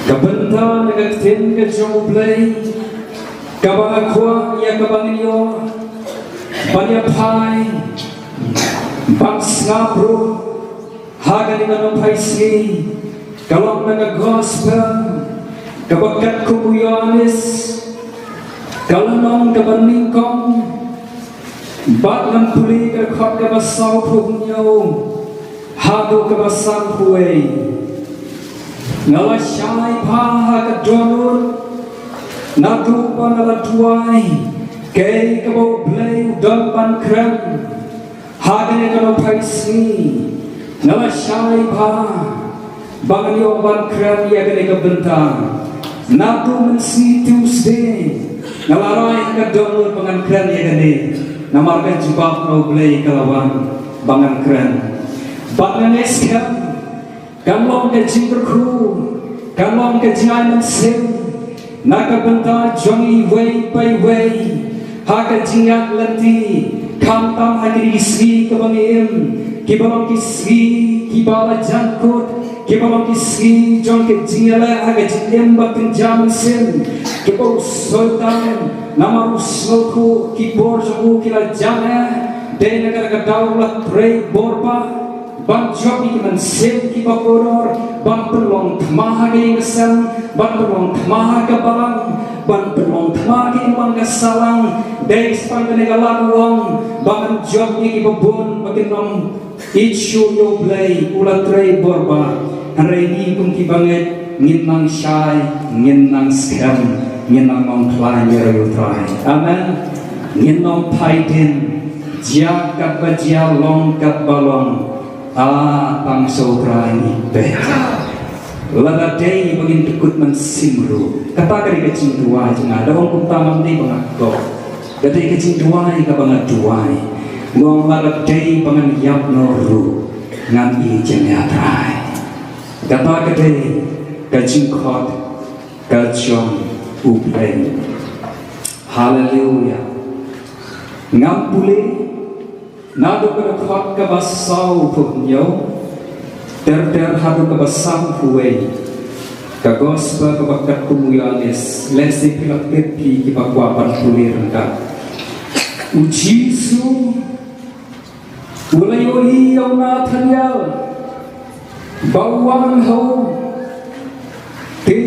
Kabenta nagatin ka jomplay kabangakwa ya kabangyo banyapai bangsapro hagani ngano paisi kalong naga gospel kabakat kubuyanis kalanong kabaningkong batman puli kakot kabasaw puhnyo hado kabasang puway ngalasay paha kadonor natupa nalatuay kay kabaw blay udampan krem hagani kano paisi ngalasay paha bangani oban krem yagani kabentang natu mensi Tuesday ngalaray kadonor pangan krem yagani namarkan jubak no blay kalawan bangan krem bangan eskem Kamlong ke jingkerku, kamlong ke jangan sim, nakabenta jongi way by way, haka jingat lenti, kamtam hagiri isri kabangim, kibalong kisri, kibala jangkut, kibalong kisri, jong ke jingala haka jingem batin jaman sim, kibau sultan, nama usloku, kibor jongu kila jana, day negara daulat rei borba. Bang jobi ki man sim ki bakoror bang perlong tamaha ke ngesam bang perlong tamaha ke balang bang perlong tamaha ke imang kesalang dari sepang ke negala uang bang jobi ki babun bakin nom ichu yo blay ulat rei borba hari ini pun ki banget ngin nang syai ngin nang skam ngin nang mong klai yero trai amen ngin nong paidin jia kat bajia long kat balong pangso prani beta lada day bagin tukut man simru kata kari kecing dua jenga ada orang utama ni bangakko kata kecing dua ka bangat dua ngong lada day bangan yap noru ngan i jenga trai kata kata kecing kot kacong upleng haleluya ngampule nado kada khot ka basaw punyo ter hado ka basam huway ka gospel ka bakat kumuyanis lesi pilakit ki bakwapan puliran ka ujisu ulayo hiyaw na thanyal bawang ho te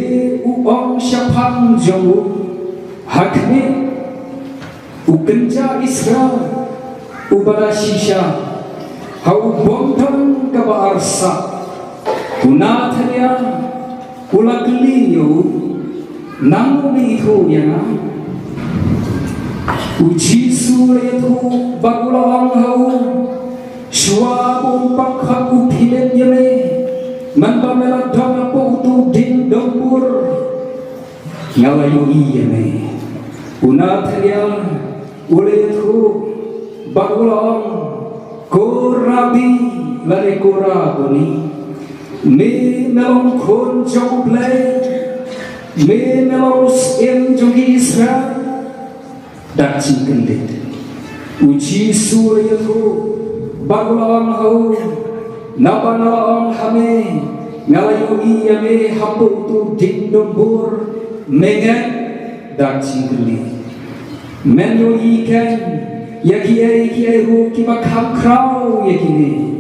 uong syapang jawu hakni ukenja Israel ubara shisha hau bontang kaba arsa unathanya ulakliyo namu itu ya uji sule itu bagulang hau shwa bumpak haku pilen yeme manpamela dona poutu din dompur ngalayo iyeme unathanya ule itu bagulong korabi lari koraboni me melong kon jomble me melong in jongi Israel dak cingkendit uji surya tu bagulong hau nabanalong hame ngalayo iya me hapu tu dingdombur mengen dak cingkendit menyo ikan yaki ru ki bakam krau yakini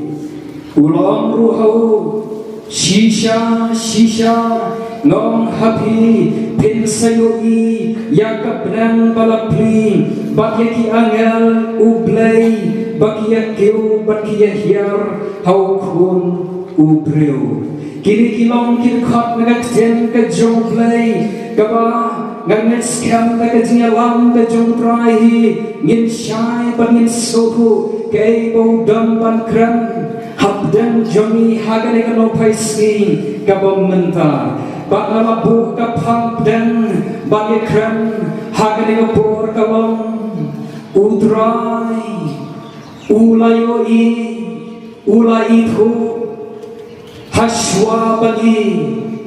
ulong ruhau shisha ngom happy pin sayoi yakabran balapli bakyaki angel ublay bakyakiu bakyahyar hau kun ubreu kini kilong kirkhot nagaten ka joblay kaba ngan skam ka jingalam ka jongtrai ngin syai pangin sohu kay bodam pan kram habdan jongi hagane ka no paisi ka bomenta bakala bu ka phamdan bagi kram hagane ka por ka bom utrai ulai thu haswa bagi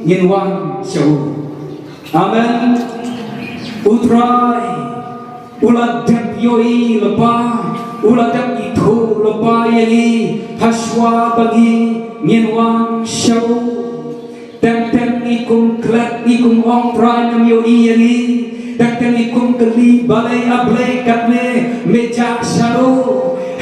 nginwan syau amen utrai uladap yoi lepa uladap itu lepa yai haswa bagi nginwan syau tem ikung klat kum ong trai nam yo iyangi dak tani kum keli balai ablai katne meja sharu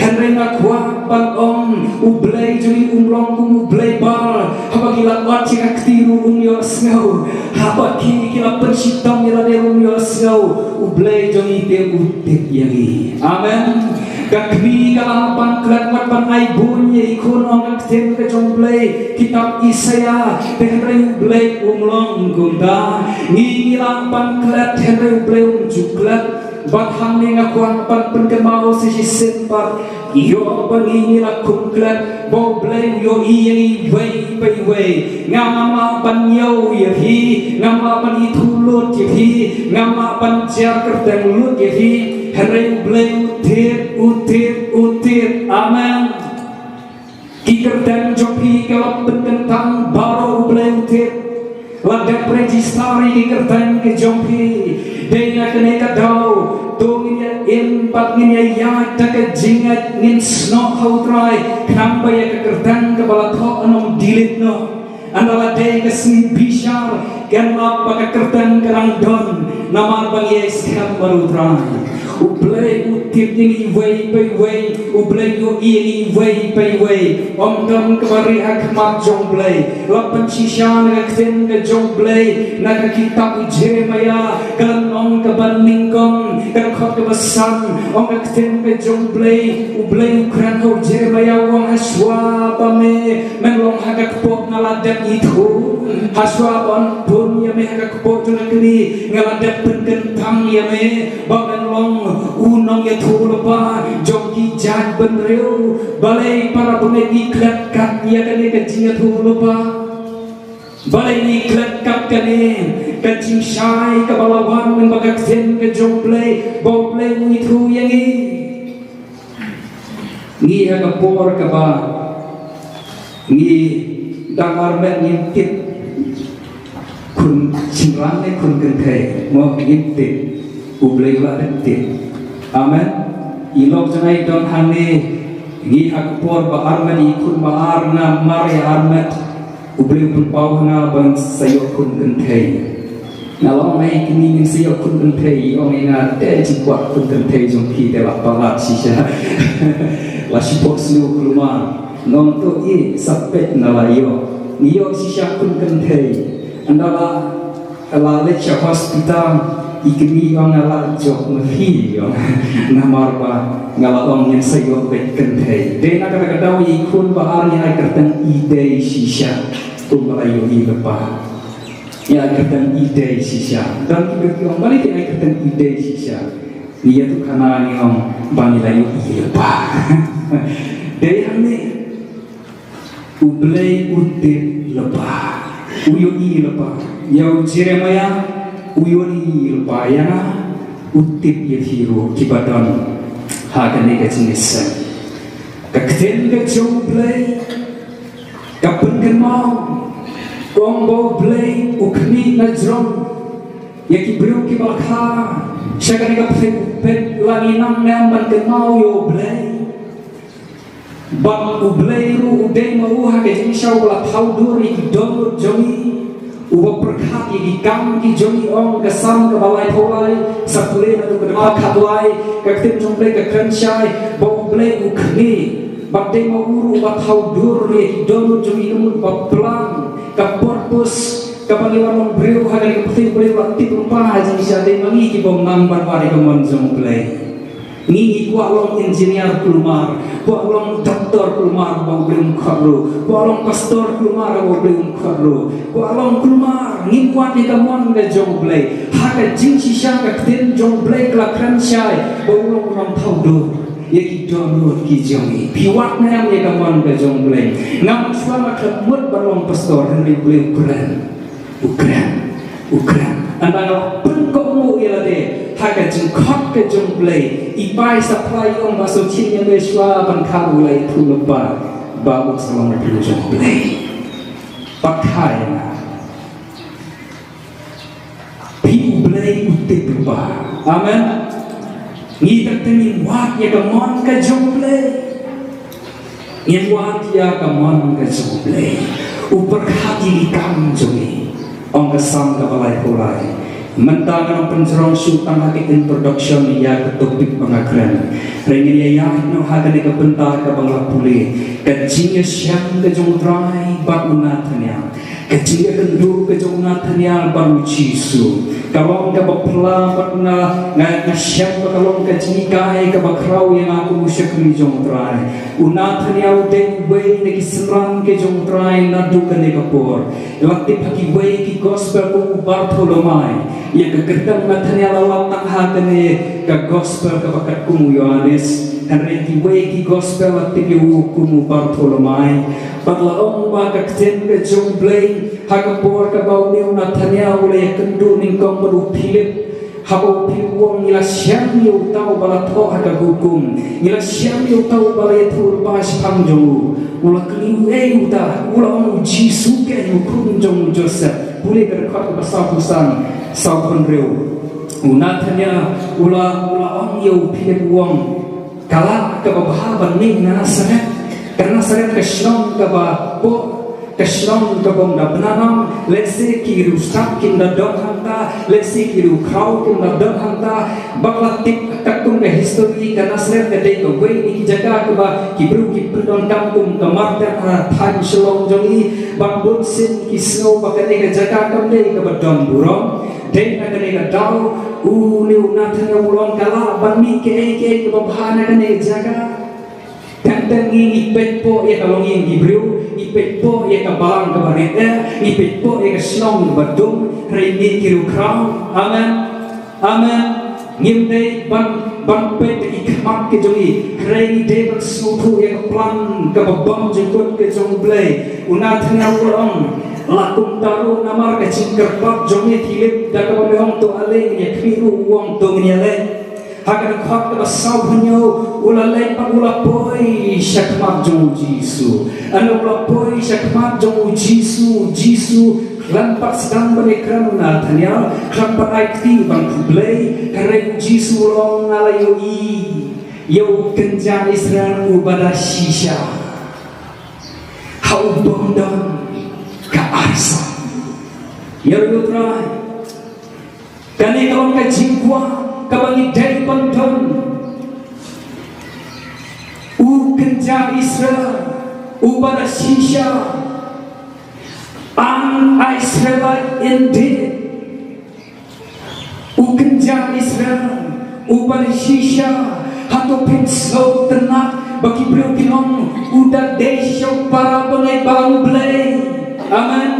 henry ngakwa pan om ublai juri umrong kum ublai bal haba gila wat cika ktiru yo sngau haba kila pensitam ila de yo sngau ublai juri te utip yangi amen kakmi kalapan kelatmat pan ai bunyi ikun ong aktem ke jomblai kitab Isaya henry ublai umlong gunda ngilang pan kelat henry ublai juklat bathang ni ngakuan pan penkemau sisi sempat yo bangi lakum klat bo blay yo iyangi way ngama pan yo yahi ngama pan itulut yahi ngama pan jar kerteng lut yahi henry blay utir amen kikerteng joki kalau penkentang baru blay utir ladak registari kikerteng ke joki dena kene kadau tungin empat ngin ya tak jingat ngin snok hautrai kenapa ya kekertan kepala kau anom dilit no andala day kesni bishar kan apa kekertan kerang don nama bang yes kan baru trai ublay utip ini way ublay yo ini way om dam kemari hak mak jomblay lapan sisa ngakten ke jomblay nak kitab Jeremia kan om kebaningkom kan khot kebesan om ngakten ke jomblay ublay ukran ho Jeremia wong haswa pame menglong hak pok ngaladak itu haswa on pun ya me hak pok tunakli ngaladak penkentang ya me bang long unong ya thulpa joki jan benreu balai para bungai iklat kat ya kane kajing thulpa balai iklat kat kane kajing syai ka balawan men bagak sen ke jomblai boblai ngi thu yangi ngi ha por ka ba ngi dangar men ngintip kun chingran ne kun kan thai mo ngintip ublay la detik amen ilok janai don hane ngi akpor ba arman ikun ba arna mari armat ublay pun pawna bang sayo kun kenthei nalong mai kini ning sayo kun kenthei ong ina te jikwat kun kenthei jong ki de la palat sisa la sipok slu kuluma non to i sapet nalayo niyo sisa kun kenthei andala ala lecha hospital ikni ong ngala jok mehi ong namar ba ngala ong yang sayo beken thei de na kada kada wi kun ba ar ya kertan ide sisa tu ba ayo hi lepa ya kertan ide sisa dan ki ong balik ya kertan ide sisa dia tu kana ni ong bani layu hi lepa de hane ublay utip lepa uyu hi lepa yau Jeremia uyoni lupayana utip yathiru kibadon hagane kacinisan kakten ke jomblay kapun kenmau kombo blay ukni najrom yaki brio kibalkha syakane kapten pet laninam namban kenmau yo blay bang ublay ru udai mau hagane syau la thauduri don jomi uba perkhat di kam ki jomi ong kesam ke balai tholai sapule na ke dekat khatlai kakten jomblay ke krensyai boblay ukni bakte mau uru ba thaudur ye don jomi num ba plan ka purpose ka paliwan mong breu hagan ke putih boleh waktu rupa haji syade mangi ki bom nang barwari ke mon jomblay ni ku along engineer kulumar ku along doktor kulumar bang belum kharu ku along pastor kulumar bang belum kharu ku along kulumar ni kuat di kamon ke jomblay haka jingsi syang ka tin jomblay kelakran syai bang ulong thaudu ye ki donut ki jomi piwat nam ye kamon ke jomblay ngam suama kemut balong pastor henry belum ukran antara pengkomu ilade haka jengkot ke jomblay ipai supply ong masuk cinya beswa ban ulai thulba babu salong ke jomblay pakai na pi ublay utip ba amen ni terteni wat ya kamon ke jomblay ni wat ya kamon ke jomblay uper hati kam jomi ong kasam ka balay hulay mentang ang pencerong sultan haki introduction ya ke topik pengakran rengin ya no hagan ka benta ka bangla puli ka jinga syang ka jong trai bat unatanya ka jinga kendu ka jong unatanya baru Jisu kalong ka bapla bat na nga syang ka kalong ka jinga ka bakrau yang aku musyak ni jong trai unatanya udeng way na kisenran ke jong trai na du ka ne kapor lakti phaki way ki gospel ko Bartolomai ya kegertang matanya lawat tak hakane ka gospel ka bakat kumu Yohanes hari tiwai ki gospel ati yu kumu Bartolomai patlaong ba ka kten ka jomblay hakapor ka bau ni natanya ule kendu ning kong baru Philip habo piwong ila syam yu tau bala tho haka hukum ila syam yu tau bala yatur pas pangjongu ula keliu uda ula onu Jisu ke yu kun jong Joseph boleh berkat besar pusan saupun reu unatanya ula ong yu Philip wong kala ka babahaban ni Nazaret karena Nazaret keslong ka ba po keslong ka bong da benanam lese kiru stap kin da dot hanta lese kiru krau kin da dot hanta baklatik katung ka history ka Nazaret ka dei ka way ni jaga ka ba kibru ki pendon kampung ka marta than shlong jongi bambun sin ki snow ba ka dei ka jaga ka dei ka ba don burong dei ka dei ka dau liu natanya ulong kala bami ke babahana kane jaga tentang ini petpo ya kalong yang gibriu ipetpo ya kabalang kabarita ipetpo ya kaslong badum reini kiru krau amen amen ngimdei ban pet ikmak ke jongi reini de ban supu ya kaplan kababam jengkot ke jongblay unatnya ulong lakum taru namar ka cingkerpak jongi Philip da ka bang to ale ya kriu wong to nyale hakan khak ka saw hunyo ula lai pa ula poi syakmat jong Jisu anu ula poi syakmat jong Jisu lampak sedang benekran natanya lampak akti bang kublay kare Jisu long ngalayo yo kenja Israel ubada shisha hau bondon Arsa ya try kani kalong ka jingkwa kabangi dari panton kenja Israel ubara shisha an Israelite indeed kenja Israel ubara shisha hato pinslo tenak bagi beliau kinong udah desyo para pengai balang belay amen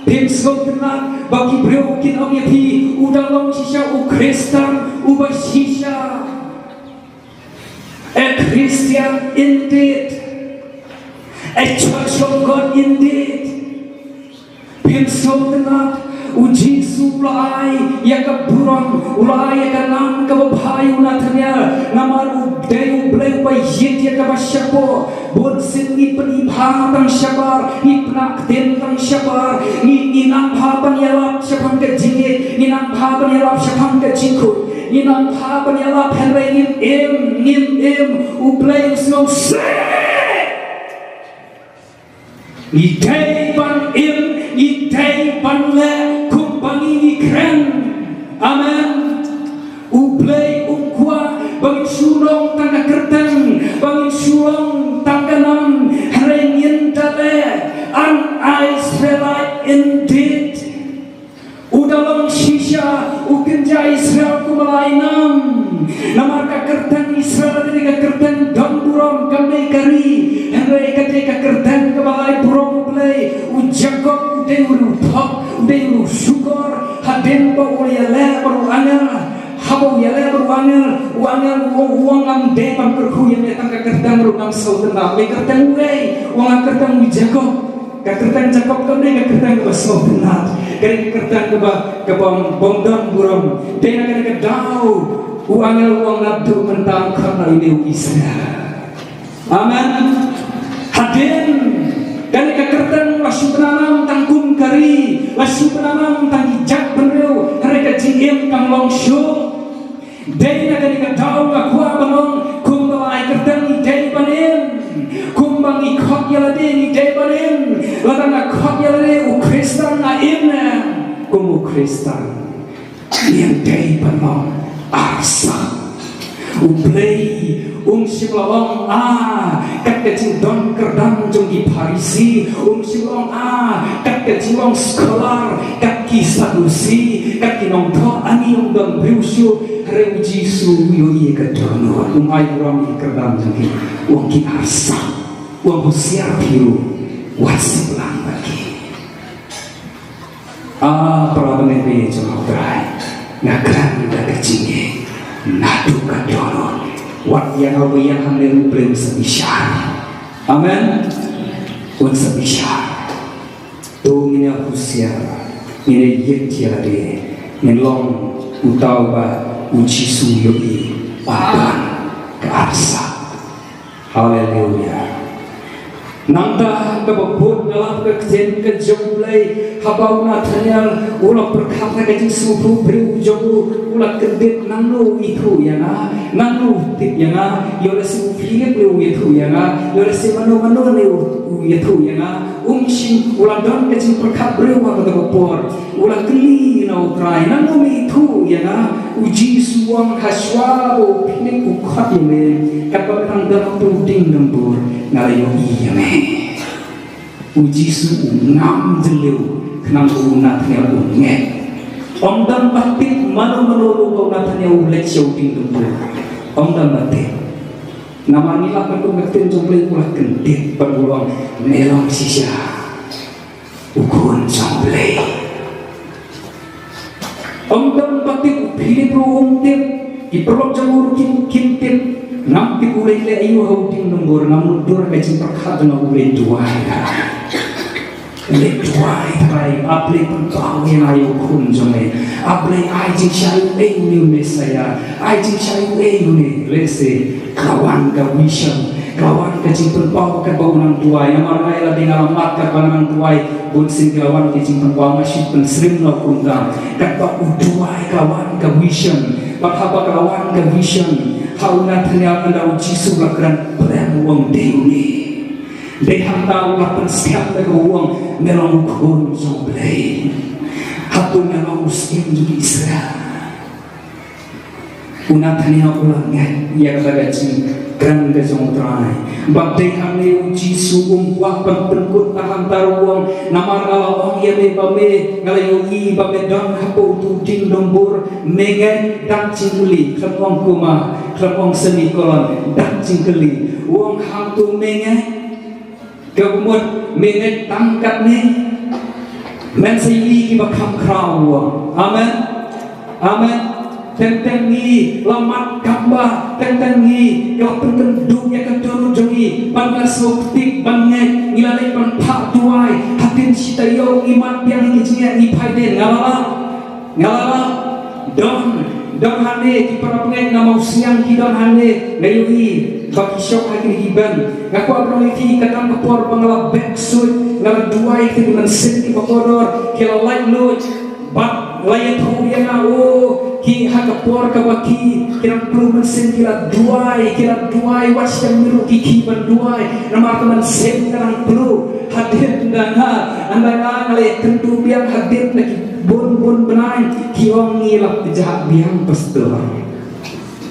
pinslo tenak bagi beliau kinong yapi udah long shisha Kristen ubah shisha a Christian indeed a church of God indeed pinslo tenak Jisu ulai ya keburang ulai ya kenang kebahai unatnya namar udai ulai bayit ya kebasyapo bonsin ni penibha tang syabar ni penak den tang syabar ni namphapan ya lap syapang ke jingit ni namphapan ya lap syapang ke jingkut ni namphapan ya lap henry nim ulai snow se idai ban le kumpangi kren amen ublay ukwa bangin sulong tangga kerteng bangin sulong tangga nam harengin dale an Israelite indeed udalong shisha ukenja Israel kumalay nam namar ka kerteng Israel ka kerteng damburong kamay kari henry ka kerteng kumalay burong ublay ujakot Deuru top, deuru syukur, haden bawa yale baru angel, habo yale baru angel uang am depan kerhuyan datang ke kertang baru am saudara, mereka kertang ulai, uang kertang dijago, kertang jago kami kertang saudara, kertang ke bondon burung, dena ke dau, uang nabdu mentang karena ini Israel, amen, haden. Dan kekertan lasu penanam tangkum kari, lasu penanam tangjak benreu, mereka jiem kang longsho. Dei na kani kadau ngakua banong, kumbalai kertan ni dei banem, kumbang ikot yalade ni dei banem, ladang ngakot yalade Kristen na imna. kumu Kristen yang day penom arsa ublei simlong kat kecing don kerdam jong di Parisi simlong kat kecing long sekolah kat kisah usi kat kinong to ani yung don briusyo reu jisu yo ie kedono ay ram kerdam jong ki wong ki arsa wong siap biru wasip lang bagi para peneliti jong drai ngakran da kecingnya nadu kedono wat yang apa yang hamil belum sebisar, amen. Wan sebisar, tu ini aku siapa, ini yang tiada, ini long utau ba uji suyoi akan ke arsa, haleluya. Nanda kebabut dalam kekjen kejumlai habau natanya ulah berkata kecing subuh beri ujogu ulah kedit nanu itu ya nanu tip ya yola si ufilip lu itu ya yola si manu lu itu ya umsin ulah don kecing berkat beri waktu kebabut ulah geli nau try nanu itu ya uji suang haswa o pinik ukhat ini kapal tanggal tuding lembur ngalayo iya uji su ngam jeliu kenang unatnya unget om dan batik mano unatnya ulek shouting lembur om dan batik nama nila kan ngertiin jomblay ulah kendit berulang melong sisa ukun jomblay om dan batik pilih beruang tip diperlok jamur kim nampi ulai le ayu hauting nombor namun dur kecing perkat dengan ulai dua le dua trai aple pengkau yang ayu kun jome aple aijing shayu ni mesaya aijing shayu ni lese kawan ka wisam kawan kecing perpau ka bangunan tua yang marai la dengan amat ka bangunan tua bun sing kawan kecing perpau masih pensrim no kundang kata uduai kawan ka wisam pakhapa kawan ka wisam hauna tanya anda uji subakran peran uang deuni deham tahu lapan siap lagi uang melong kun jomblay hatu melong muslim juga Israel una tanya ulangnya yang terjadi grand kesongtrai bakte hamne uji suum wah penkut tahan taruang nama Allah yang bame ngalayogi bame don hapo tuding nombor mengen dan cinguli kelong kuma kelong seni kolon dan cinguli uang hantu mengen kemudian mengen tangkat ni men sayi ki bakam kraw amen amen tentengi lamat kamba tentengi kau pentendunya keduru jongi bangga suktik banget ngilalai panpak duai hatin sitayo imat yang kecilnya ipaiden ngalala don hane di para pengen nama usiang kidon hane ngayui bagi syok lagi hiban ngaku abang lagi kadang kepor pengalap backsud ngalah duai itu dengan senti pakodor kila light load bat layat yang ki hakapor kabaki kira perlu mesin kira duai watch yang miru ki berduai nama teman sen karang perlu hadir dana anda ngale tentu biang hadir lagi bun benai ki wong ngilap jahat biang pastor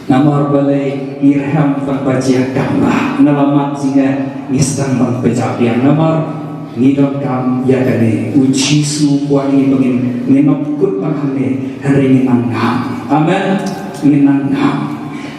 nama balai irham pembajia kamba nalamat singa ngisang bang pejabian nama ngidot kam ya kane uji su kuani bangin nenokut pakane hari ini nangam amen nangam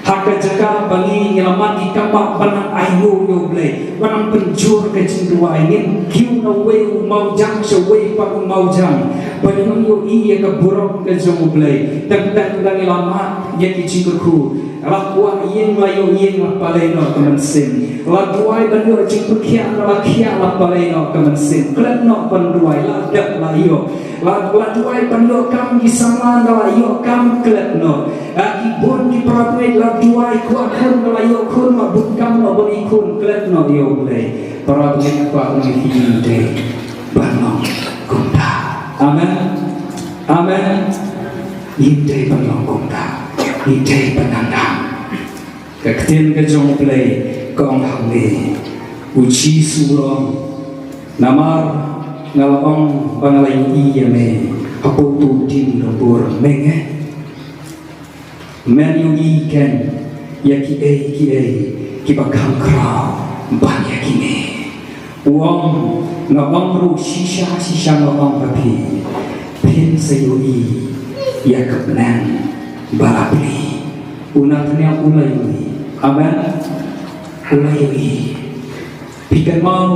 hak jaga bangi ngelamat di kapak banang ayu yo ble banang penjur ke cindua ingin kiu na we mau jang so we pa mau jang banang yo iya ke buruk ke jong ble tak ngelamat ya ki cingku lakwa yen layo yen lapaleno kemensin laduai banyo cingkukian lakia lapaleno kemensin kletno penduai ladak layo laduai banyo kam gisama layo kam kletno akibun di prabuai laduai kuakun layo kun mabut kam no bani kun kletno yo ble prabuai kuakun hinde banong kunda amen amen hinde banong kunda hinde penandang kektin kejong play kong hamle uji surong namar ngalong pangalay iyame hapo tu tim nombor menge men yu iken ya ki bakam krau ban ya kini uang ngawang ru shisha ngawang papi pin sayui ya kebenan balapli unatnya ulayui amen ulayui pikan mau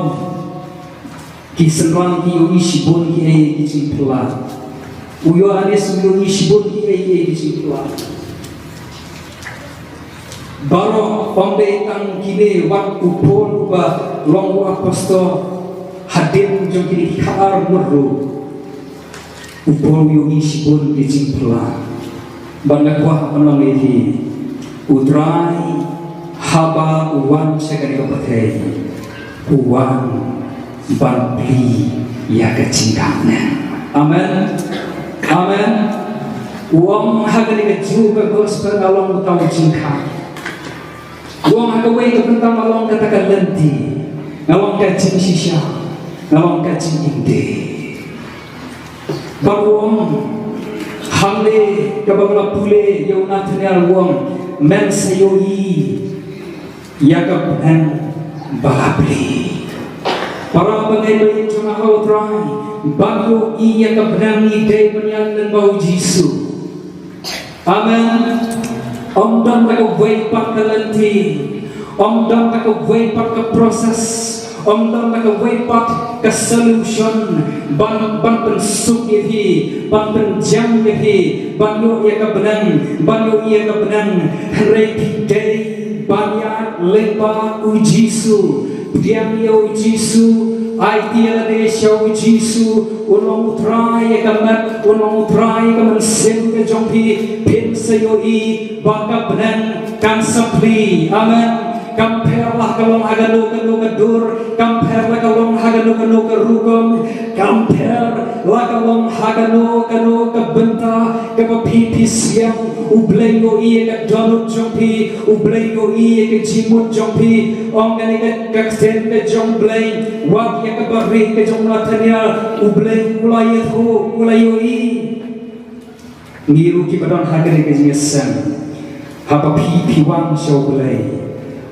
kisenrang ki yu shibun ki simpla uyo anes yu shibun ki simpla baru pembetang kini waktu pun ba long aposto hadir jogini kaar murru upol yu isibun kijimpla banda kuah menongi utrai haba uwan sekali kapatei uwan banpli ya kecingkangnya amen amen uang hagani kejuga gospel along tahu cingkang uang hagawai kepentang along katakan lenti ngalong kacing sisya ngalong kacing inde baruang hamle kabagla pule yaunatnya uang men sayoi yakaphan balapli para pengeloi cuma hautrai bago iya kaphan ide penyan bau Jisu amen Om dan tak wait pak kelanti, Om dan tak wait pak ke proses, Om dan tak wait pak ke solution, ban pensuk ini, ban penjam ini, ban yo ia kebenan, hari day banyak lepa ujisu, diam ya ujisu. Idea de show Jisu unong utrai kamat unong utrai kaman sem ke jompi pin sayoi baka benan kan sapli amen compare lah kalong hagano kadur compare lah kalong hagano karugam compare lah kalong hagano kabenta kapapipis yang ublengo iye ka donut jompi ublengo iye ka jimut jompi ongani ka kaksen ka jomblay wak ya ka barri ka jomlatanya ublen ulayoi ngiru ki badon hagani ka jingesan hapa piwan shoblay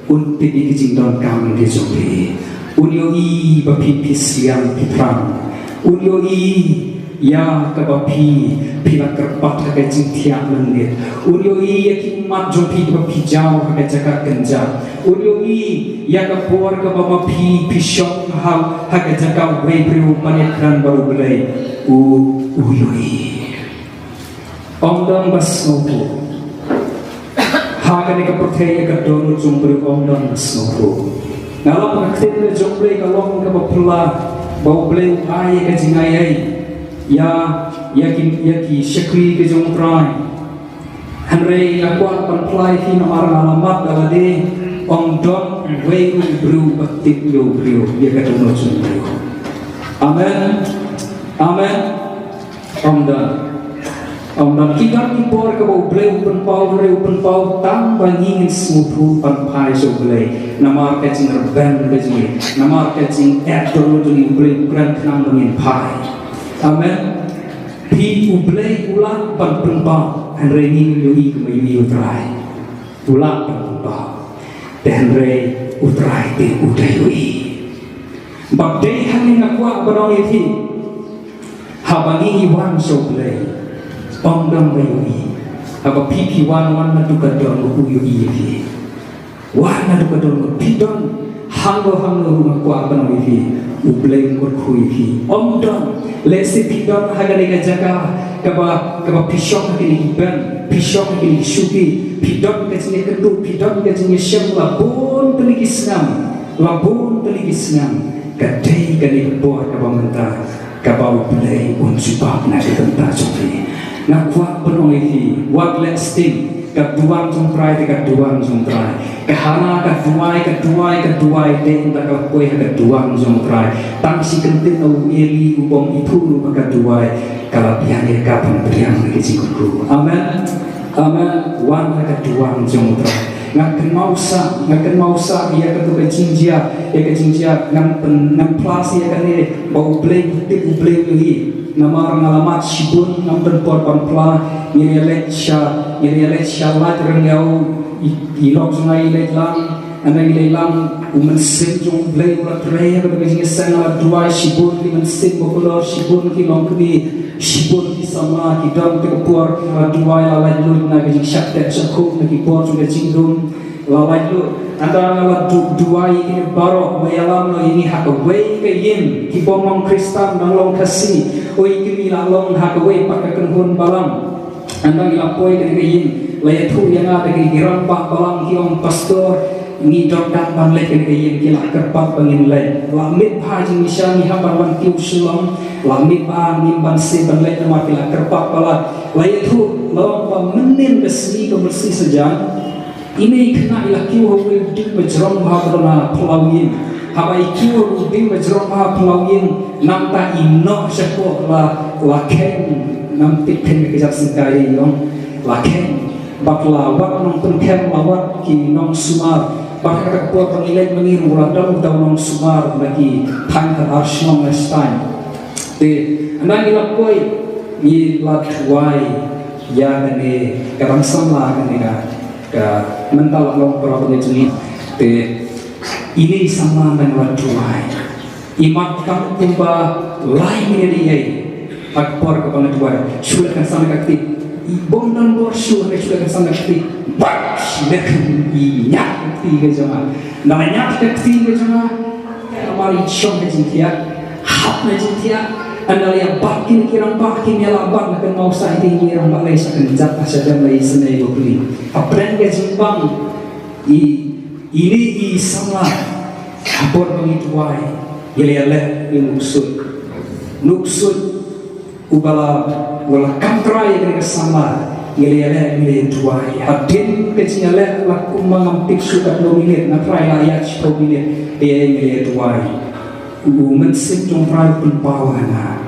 unti di jingdon kam di jombi unyoi bapipis yang pitrang unyoi ya kabapi pilak kerpat ka jingtiak menit unyoi ya kimat jombi bapijau ka jaka genja unyoi ya kapor ka bapi pishok hal ka jaka webru panekran baru belai unyoi omdang basnopo Hagani ka percaya ka dono jumpri omdon snopo. Ngalam pagkaktin na jumpri ka long ka bapula bau bleu ay ka jingayay ya yaki syakri ka jumprai. Hanrei akwa panplay hino arang alamat dalade omdon weu bru batik yo bru ya ka dono jumpri. Amen. Amen. Omdon. Dan kita impor ke bau bleu open pau tang bangingin smupu panpai so blei nama kacing rebel bejini nama kacing actor juni bleu grand nang bangin pai amen pi ublei ulang pan pau hanreni yui kemayu utrai ulang pan pau hanrei utrai te udayui bagdei hangin akwa barang iti habangi iwan so blei Omdam bayui, apa pipi wan na duka don uyu iye, wan na duka don pidon hango rumah kuah bano iye, ubleng kurkui iye. Omdam lesi pidon haga jaga kaba pisok kini iban, pisok kini suki, pidon kecini kedu, pidon kecini syam labun teligi senam, kadai kani kebor kaba mentah, kaba ubleng unsubab na ketentah cobi. Nak kuat penuh ini, wak lasting, keduang jumprai, keduang jumprai, kehana keduai, deng tak kue keduang jumprai, tangsi kentin au eli ubong itu maka keduai, kalau biangnya kapan beriang lagi cikgu, amen, amen, wan keduang jumprai, ngakan mausa ia katu ke jinjia ngam plus ia kan ni bau bleng ni namar ngalamat sibun ngam tempor panpla ini lecture la terengau ilok sungai lelang anda ilang umensin jong bleng ulat raya katu ke jinjia ngala dua sibun ki mensin bokolor sibun ki longkni sibun ki sama ki dam te por dua lalai lu na ke jinjia te sakuk na ki por juga jingdum lalai lu antara ngala dua ini baru mayalam no ini hak away ke yin ki bomong Kristen nang long kasih oi kimi la long hak away pakai kenhun balam andang ilapoi ke yin laya tu yang ada ke giram pak balam ki om pastor ni dok dan ban lek ke yin ki la kerpat bangin lek lamit haji misyani haban wan ki usulam lamit ba nim ban se ban lek nama ki la kerpat bala laya tu long ba menin besli ke bersih sejak ini kena ilah kiwa wuding majrom bahabrona pelawin habai kiwa wuding majrom pelawin namta ino syakwa la ken namti pen kejap singkai yong la ken bakla wak nong penkem lawat ki nong sumar bakal kuat pengilai mengiru radang daun nong sumar lagi tangkar arsyong lestain de anak ilah koi ni latwai ya gane karang samla gane ka mental long berapa ni te ini sama dengan tuai imat kamu kumba lain ini dia akbar kepada tuai sudah kan sama kakti bom dan bor sudah kan sama kakti bak sudah inyak kakti ke jama namanya kakti ke jama amari syom ke jintia hap na jintia anda lihat bakin kirang bakin ya labar nak mau sah ini kirang balai sakan jatah saja mulai senai beli apren ke jimbang ini i sama apor begitu wai yele nuksud ubala wala kantrai dengan sama yele tuai hadin kecinyale laku mengampik sukat nominir natrai layak nominir yele tuai mensin jong prai penpawana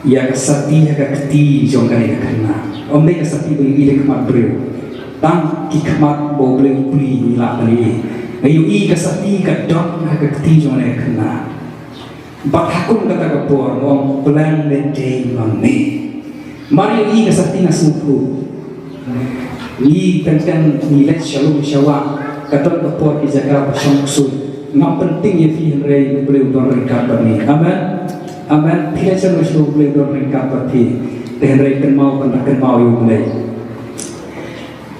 ya kasati ya kakti jong kali kena omne kasati bagi ile kemat breu tang ki kemat bo breu puli ila kali ayu i kasati ka dong kakti jong kali kena bak hakun kata kapor wong plan the day mame mari i kasati nasuku ni tentang nilai shalom syawa kata kapor ki jaga pasang sul ngam penting ya fi rei boleh dorengkat bani amen pila chan usul boleh dorengkat bani dan rei kan mau yo boleh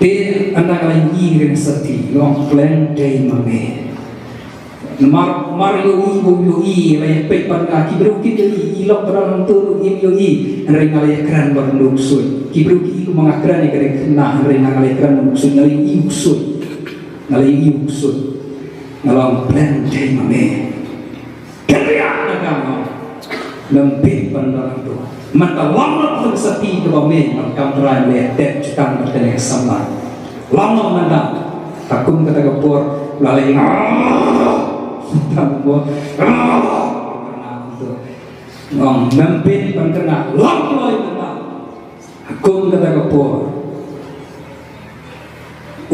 te anak lain i sati long plan day mame mar yo i lai pe pan ka ki bro ki i lok barang tu yo i rei ngalai kran barnduk sul ki bro ki mangakran ni kare kena rei ngalai kran sul ngalai i usul dalam plan day mame kerja agama lembih pandangan tu mata lama tu sati tu mame makam terai le tet cekan berkene sama lama manda takum kata kapur lalai tambo ngong lembih pandangan lama manda takum kata kapur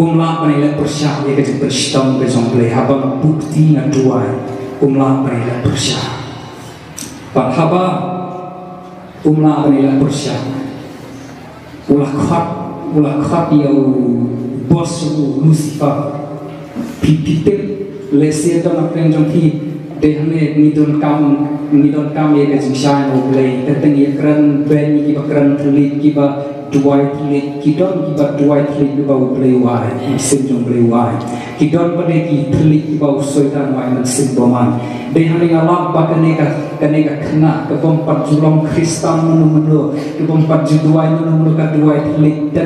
umlah penilai persyah dia kecil bersyam berjonggle haba bukti ngaduai umlah penilai persyah pak haba umlah penilai persyah ulah khat yang bos Lucifer pipitip leser dan apa yang jongki dehne nidon kam ya kecil syai ngoble tentang ya keren ben kiba keren tulit kiba duai tulit kidon kiba duai tulit kiba ublei wai mesin jong blei wai kidon pada ki tulit kiba usoitan wai mesin boman dehane ngalap kaneka kena ke bompat julong Kristen menu ke bompat juduai menu ka duai tulit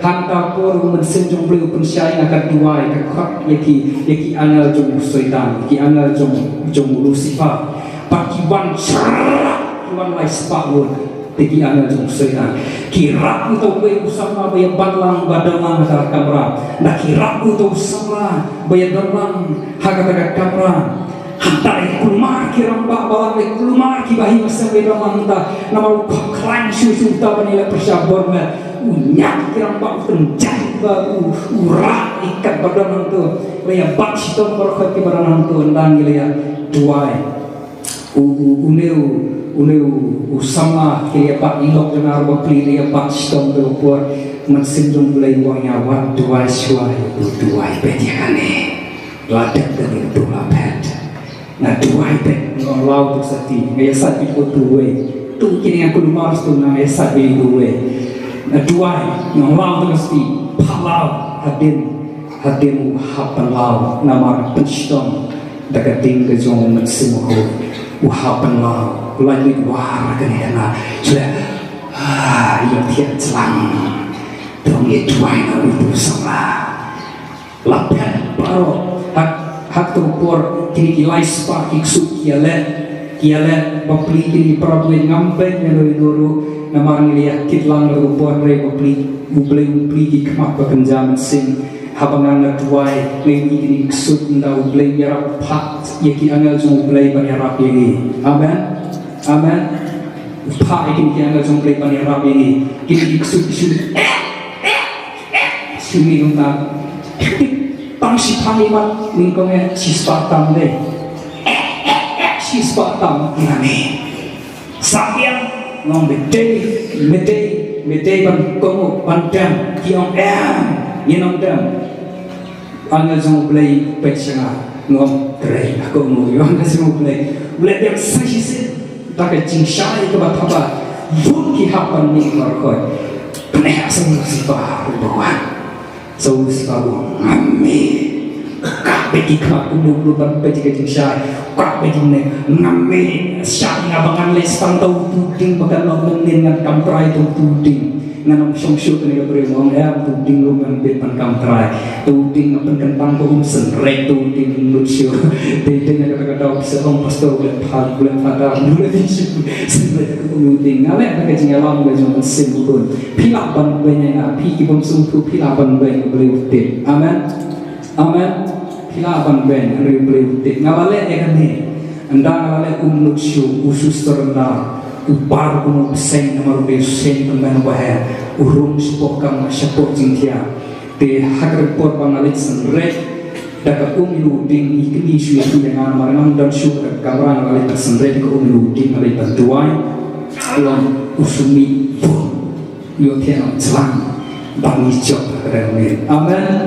hanta por mesin jong blei pun syai akan duai ka khot yaki anal jong usoitan ki anal jong Lucifer pakiwan kiwan lai spawon tegi anal jong setan kirap untuk kue usama bayar batlang badalang masalah kamera nak kirap untuk usama bayar dalang hakatak kamera hantar kulmar kiram balang kulmar kibahi masa bayar dalang ta nama ukak klaim susu ta banila persyabor unyak kirang bak penjai ba urak ikat badan tu leya bak sitom berkhot ki badan tu ndang leya duai uneu usama ke pak ilok dengan arba pli leya bak sitom berpor mensinjung belai wangnya wat duai suai duai petiane ladak dari dua pet na duai pet ngolau tu sati ngaya sat bi tuwe tu kini aku lumars tu na ngaya sat bi tuwe na duai ngolau tu mesti palau hadin hapan lau nama penstom dakating ke jong mensimu uhapan lau lanjut war kani na sudah yang tiap selang dong ye duai na itu sama lapan baru hak tempur kini kilai spa kiksuk kialet bapli kini perabui ngamben yang dulu nama ngilia kitlang rupuan rei bapli ki kemak bekenjam sing habangan tuai lagi kini ksut ndau blei yarap pat yaki angal jong blei banyarap yagi amen pat kini angal jong blei banyarap yagi kini ksut sumi unta si panimat lingkongnya si Spartan deh si Spartan ini sakian ngom medei ban komo pandam kiong yenong dam anga jong play pecanga ngom trei aku mau yang jong play yang sahisi tak jing syai ke bataba bun ki hapan ni markoi peneh asal sifat berbuat so sifat amin kak begi kak dulu ban begi kecing syai kak begi ne ngamme syai ngabangan les tau tuding bagan ngomongin ngan kamprai tu tuding ngan song syuk ni bre mong tuding lu ngan pan kamprai tuding ngapen kentang bom senrek tuding lucu dedeng kata-kata serong pastor bulan pada bulan isu senrek tuding ngale tak kecing alam gajong sibukun pilak ban banyak pi ki bom sungtu pilak ban banyak bre utin amen Kilaban ben ribu ngawale ekane anda ngawale umnuksyu usus terendah upar kuno peseng nomor besen pemban bahaya urung sepokang masyapok jintia te hakar por bangalit senrek daga umiluding ikni suya dengan maranam dan syukur kamran ngawale senrek ke umiluding ngawale bantuan alon usumi pun yotian celang bangi jok amen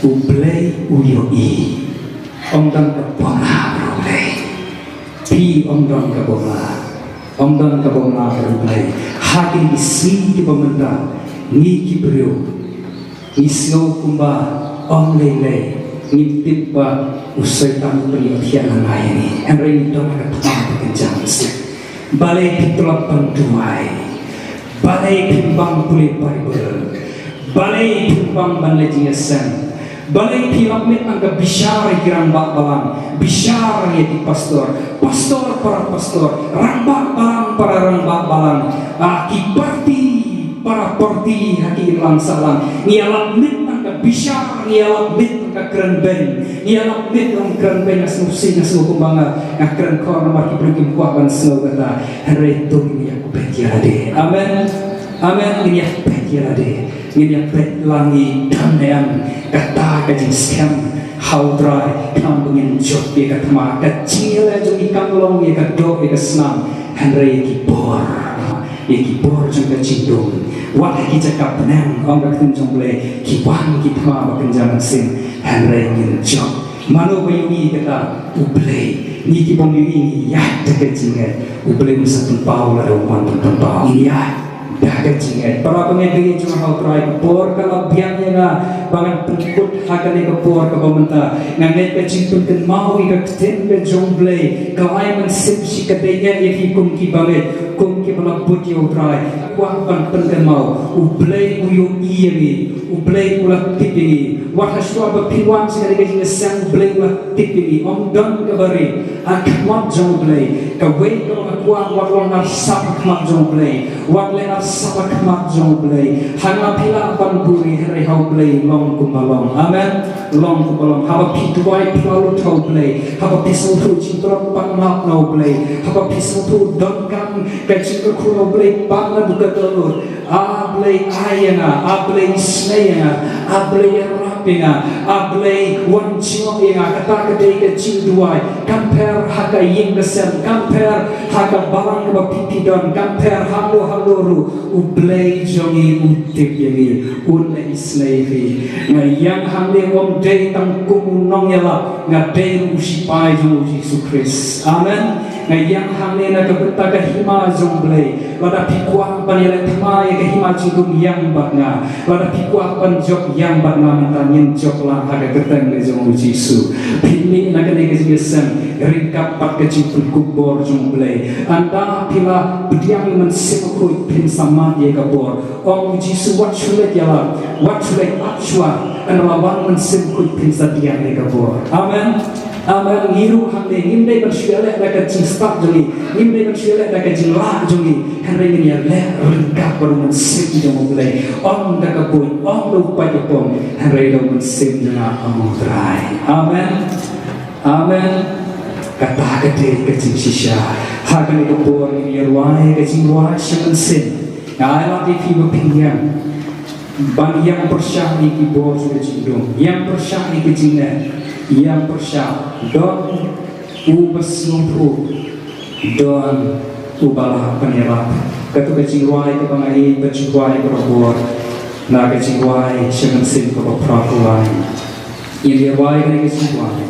ublay uyoi ongdang kabonga ublay pi ongdang kabonga ublay hagi isi di pemerintah ni kibriyo isyo kumba ong lele ngintip ba usay tamu priyo tiyan na ini enray nito nakatama pagkanjang balay pitulap pantuay balay pimbang puli paribel balay pimbang banlejingasan balai piramid angka bisyara girang bak balang bisyara ya di pastor para pastor rambak balang para rambak balang akiparti para parti haki ilang salang nialak mit angka bisyara nialak mit angka keren ben nialak mit angka keren ben asnusi nasuh kumbanga keren kor nama kiprikim kuakan snow kata reto ini aku petiade amen ini aku petiade ini pet langi damaian kata kajing scam how dry kampungin jok ye katma kecil aja ikan long ye kadok ye senam Henry kibor jong kecindung wah kita kapnen orang katun jong boleh kibang kitma bakenjang sing Henry ngin jok mano bayumi kata ublay ni kibong yui ya tekecingnya ublay musatun pau la roman tun pau ya dah kecingnya para pengedri cuma hal try kepor kalau biangnya na bangan pengikut hakan kepor ke pemerintah nganget kecing pun kan mau ika keten ke jomblay kalai mensip si kedenya yaki kum ki banget kum ki melabut yo try kuah pan kan mau ublay uyu iyemi ublay ulah tipi wahaswa bapinwan sekali kecing sang ublay ulah tipi omdang kabari akmat jomblay kawai kalau kuah waklong narsap akmat jomblay waklong narsap akmat jomblay hanga pila ban buri hari hau blay long kumalong amen long kumalong haba pitwai pelalu tau blay haba pisau tu cintra pangmak nau blay haba pisau tu dongkap kam kecil kekulo blay bangla buka telur ablay ayana ablay snayana ablay rapinga ablay wancino inga kata kedai kecil duai kamper haka ying kesem kamper haka barang ke pipidon kamper halu haluru ublay jongi utip yangi unne isnayfi ngayang hamle om day tang kumunong yala ngaday usipai jong Yesus Kristus amen ngayang hamle na kabutta kahima jong blay lada pikuang panila tamay kahima jong yang batna lada pikuang panjok yang batna mantanyin jok lang haga keteng jong Yesus pini na kanay kasing ringkap pat kecil kubor jong blay anda pila bediang mensimukui pin sama dia kabor om Yesus wat sulit yala wat sulit apswa analawan mensimukui pin sadiang dia kabor amen amen ngiru hamde ngimde bersyalek dak kecil start jeli ngimde bersyalek dak kecil lah jeli henry ni le ringkap baru mensim jong blay om dak kabun om lupa jepong henry do mensim jena om trai amen amen kata kecil kecil sisa hakan itu pun ini ruai kecil ruai semensin ngalah di fibu pinjam ban yang persyah di kibor sudah cindung yang persyah di kecilnya yang persyah don ubes lumpuh don ubalah penyerap kata kecil ruai kebangai kecil ruai berobor na kecil ruai semensin keberapulai ini ruai kecil ruai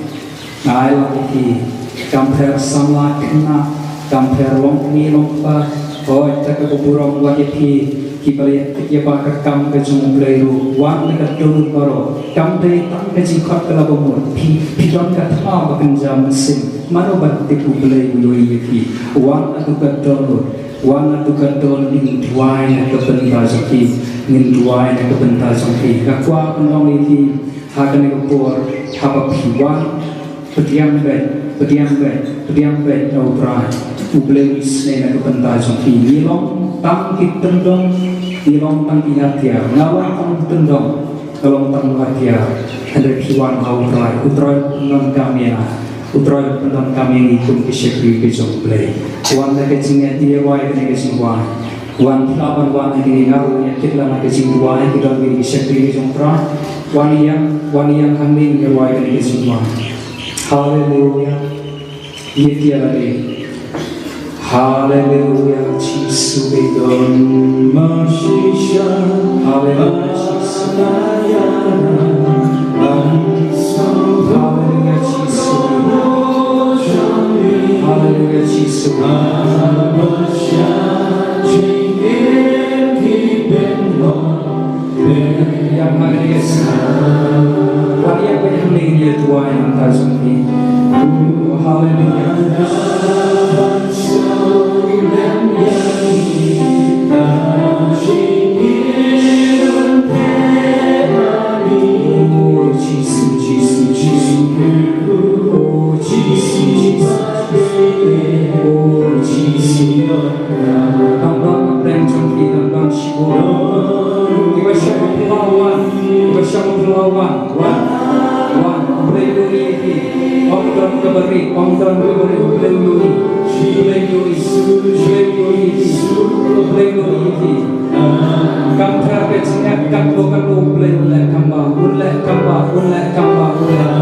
ngalah di kamper samla kena kamper longni longpa oi tak keburong wajipi kibali kiapa kam ke jumblairu wan dekat dulu karo kamdai tang ke jikot kala bomur pidon ka tha bakan jam sim mano batte kublai yoi yepi wan atu ka dulu ning duai na ke benta jaki ning duai na ke benta jaki kakwa penong iki hakan ke por haba piwan pediam baik obrai ublei isne na kepenta jongki nilong tang kitendong nilong tang ihatia ngawang tang tendong nilong tang hatia hendak kiwan obrai utrai non kamera utrai non kami ikut kesekri kejongblei wan na kecingnya dia wai kene kesingwan wan lawan wan ini ngaru nya kitla na kecingwan kita beri kesekri kejongtra wan yang kami wai kene kesingwan haleluya Yetia lagi haleluya Yesus bidon masisya haleluya Yesus haleluya Yesus haleluya Yesus yang mana Yesus hari yang berhenti dia tua yang tak sempit haleluya Kam